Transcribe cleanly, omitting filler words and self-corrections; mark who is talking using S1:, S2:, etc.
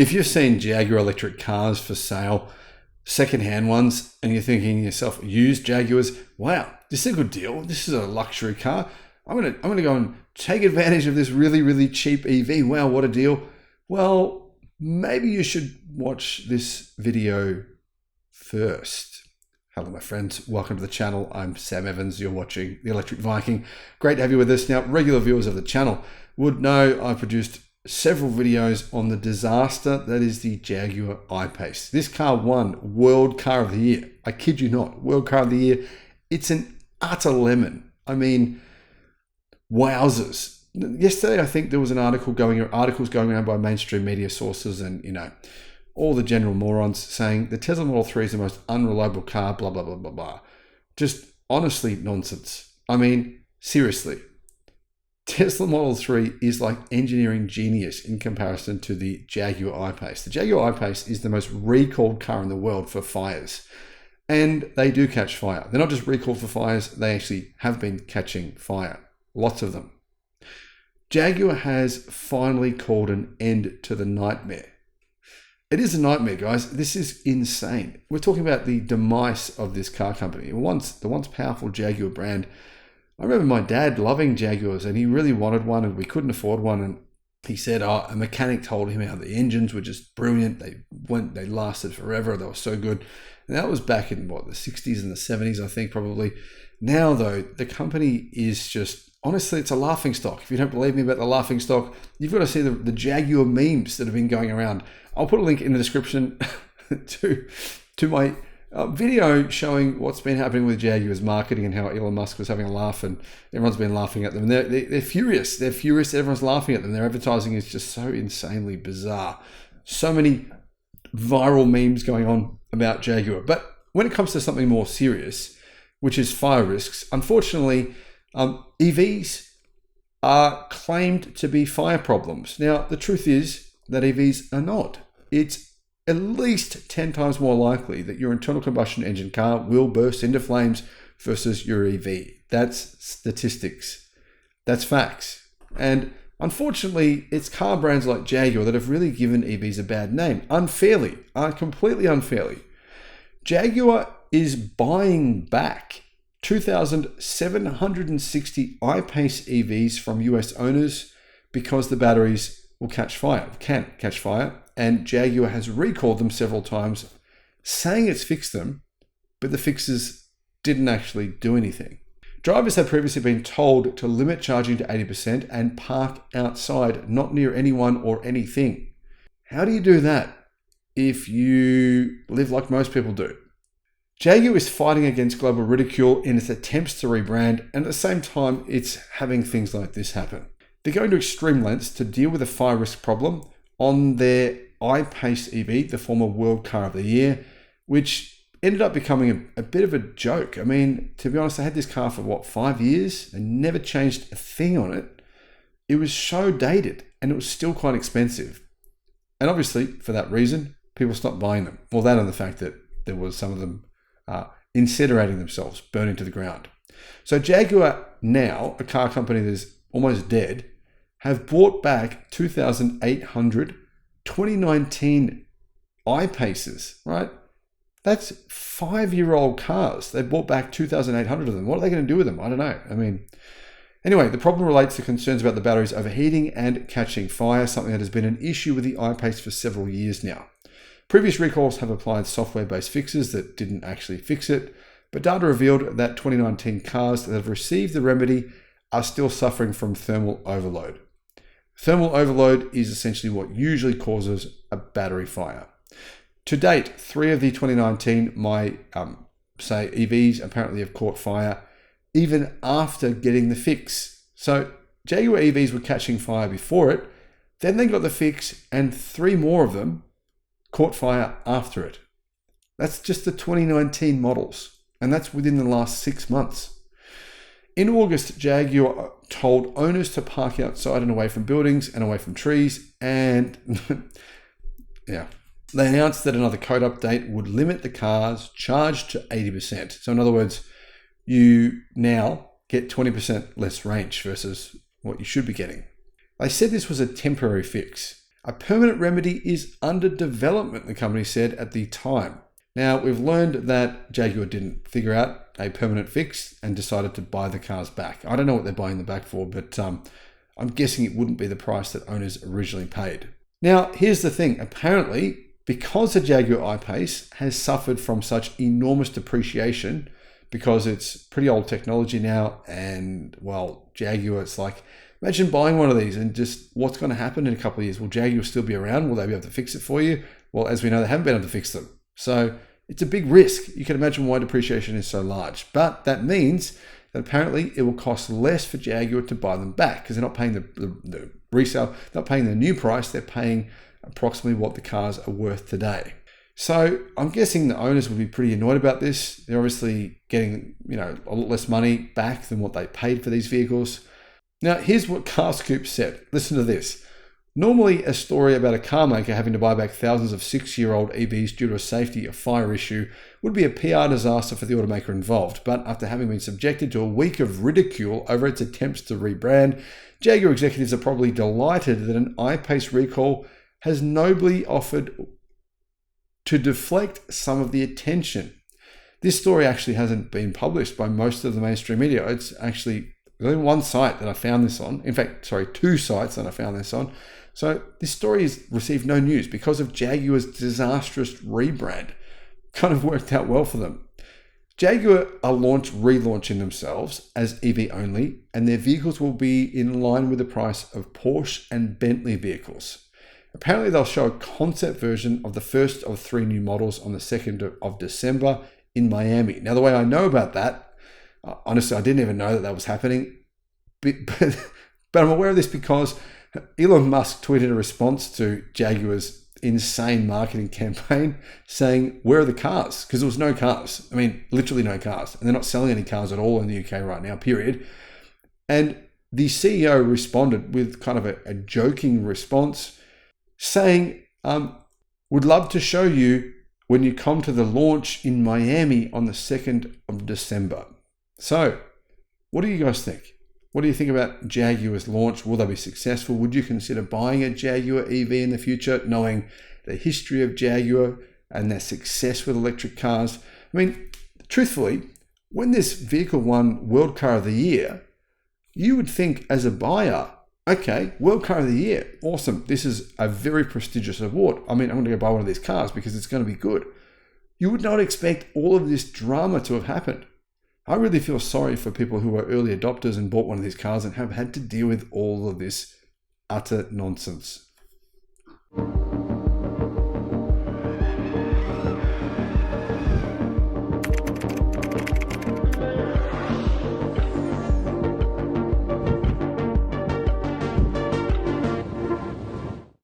S1: If you've seen Jaguar electric cars for sale, second-hand ones, and you're thinking to yourself, used Jaguars, wow, this is a good deal. This is a luxury car. I'm gonna go and take advantage of this really, really cheap EV. Wow, what a deal. Well, maybe you should watch this video first. Hello, my friends. Welcome to the channel. I'm Sam Evans. You're watching the Electric Viking. Great to have you with us. Now, regular viewers of the channel would know I produced several videos on the disaster that is the Jaguar I-Pace. This car won World Car of the Year. I kid you not, World Car of the Year. It's an utter lemon. I mean, wowzers. Yesterday, I think there was articles going around by mainstream media sources and, all the general morons saying the Tesla Model 3 is the most unreliable car, blah, blah, blah, blah, blah. Just honestly nonsense. I mean, seriously. Tesla Model 3 is like engineering genius in comparison to the Jaguar I-Pace. The Jaguar I-Pace is the most recalled car in the world for fires. And they do catch fire. They're not just recalled for fires, they actually have been catching fire. Lots of them. Jaguar has finally called an end to the nightmare. It is a nightmare, guys. This is insane. We're talking about the demise of this car company. The once powerful Jaguar brand. I remember my dad loving Jaguars and he really wanted one and we couldn't afford one. And he said, a mechanic told him how the engines were just brilliant. They lasted forever. They were so good. And that was back in the 60s and the 70s, I think probably. Now though, the company is just, honestly, it's a laughingstock. If you don't believe me about the laughingstock, you've got to see the Jaguar memes that have been going around. I'll put a link in the description to my video showing what's been happening with Jaguar's marketing and how Elon Musk was having a laugh and everyone's been laughing at them. And they're furious. They're furious. Everyone's laughing at them. Their advertising is just so insanely bizarre. So many viral memes going on about Jaguar. But when it comes to something more serious, which is fire risks, unfortunately, EVs are claimed to be fire problems. Now, the truth is that EVs are not. It's at least 10 times more likely that your internal combustion engine car will burst into flames versus your EV. That's statistics. That's facts. And unfortunately, it's car brands like Jaguar that have really given EVs a bad name. Unfairly. Completely unfairly. Jaguar is buying back 2,760 I-Pace EVs from US owners because the batteries will catch fire, can catch fire. And Jaguar has recalled them several times, saying it's fixed them, but the fixes didn't actually do anything. Drivers have previously been told to limit charging to 80% and park outside, not near anyone or anything. How do you do that if you live like most people do? Jaguar is fighting against global ridicule in its attempts to rebrand, and at the same time, it's having things like this happen. They're going to extreme lengths to deal with a fire risk problem on their I-Pace EV, the former World Car of the Year, which ended up becoming a bit of a joke. I mean, to be honest, I had this car for 5 years and never changed a thing on it. It was so dated and it was still quite expensive. And obviously, for that reason, people stopped buying them. Well, that and the fact that there was some of them incinerating themselves, burning to the ground. So Jaguar now, a car company that is almost dead, have bought back 2,800 2019 I-Paces, right? That's 5-year-old cars. They bought back 2,800 of them. What are they going to do with them? I don't know. I mean, anyway, the problem relates to concerns about the batteries overheating and catching fire, something that has been an issue with the I-Pace for several years now. Previous recalls have applied software-based fixes that didn't actually fix it, but data revealed that 2019 cars that have received the remedy are still suffering from thermal overload. Thermal overload is essentially what usually causes a battery fire. To date, 3 of the 2019 EVs apparently have caught fire even after getting the fix. So Jaguar EVs were catching fire before it, then they got the fix and 3 more of them caught fire after it. That's just the 2019 models, and that's within the last 6 months. In August, Jaguar told owners to park outside and away from buildings and away from trees, and they announced that another code update would limit the car's charge to 80%. So in other words, you now get 20% less range versus what you should be getting. They said this was a temporary fix. A permanent remedy is under development, the company said at the time. Now, we've learned that Jaguar didn't figure out a permanent fix and decided to buy the cars back. I don't know what they're buying them back for, but I'm guessing it wouldn't be the price that owners originally paid. Now, here's the thing. Apparently, because the Jaguar I-Pace has suffered from such enormous depreciation, because it's pretty old technology now, and, well, Jaguar, it's like, imagine buying one of these and just what's going to happen in a couple of years. Will Jaguar still be around? Will they be able to fix it for you? Well, as we know, they haven't been able to fix them. So it's a big risk. You can imagine why depreciation is so large. But that means that apparently it will cost less for Jaguar to buy them back because they're not paying the resale, not paying the new price. They're paying approximately what the cars are worth today. So I'm guessing the owners would be pretty annoyed about this. They're obviously getting, a lot less money back than what they paid for these vehicles. Now, here's what Car Scoop said. Listen to this. Normally, a story about a car maker having to buy back thousands of 6-year-old EVs due to a safety or fire issue would be a PR disaster for the automaker involved. But after having been subjected to a week of ridicule over its attempts to rebrand, Jaguar executives are probably delighted that an I-Pace recall has nobly offered to deflect some of the attention. This story actually hasn't been published by most of the mainstream media. It's actually there's only one site that I found this on. In fact, two sites that I found this on. So this story has received no news because of Jaguar's disastrous rebrand. Kind of worked out well for them. Jaguar are relaunching themselves as EV only, and their vehicles will be in line with the price of Porsche and Bentley vehicles. Apparently, they'll show a concept version of the first of 3 new models on the 2nd of December in Miami. Now, the way I know about that, honestly, I didn't even know that was happening, but I'm aware of this because Elon Musk tweeted a response to Jaguar's insane marketing campaign saying, where are the cars? Because there was no cars. I mean, literally no cars. And they're not selling any cars at all in the UK right now, period. And the CEO responded with kind of a joking response saying, would love to show you when you come to the launch in Miami on the 2nd of December. So, what do you guys think? What do you think about Jaguar's launch? Will they be successful? Would you consider buying a Jaguar EV in the future, knowing the history of Jaguar and their success with electric cars? I mean, truthfully, when this vehicle won World Car of the Year, you would think as a buyer, okay, World Car of the Year, awesome. This is a very prestigious award. I mean, I'm going to go buy one of these cars because it's going to be good. You would not expect all of this drama to have happened. I really feel sorry for people who are early adopters and bought one of these cars and have had to deal with all of this utter nonsense.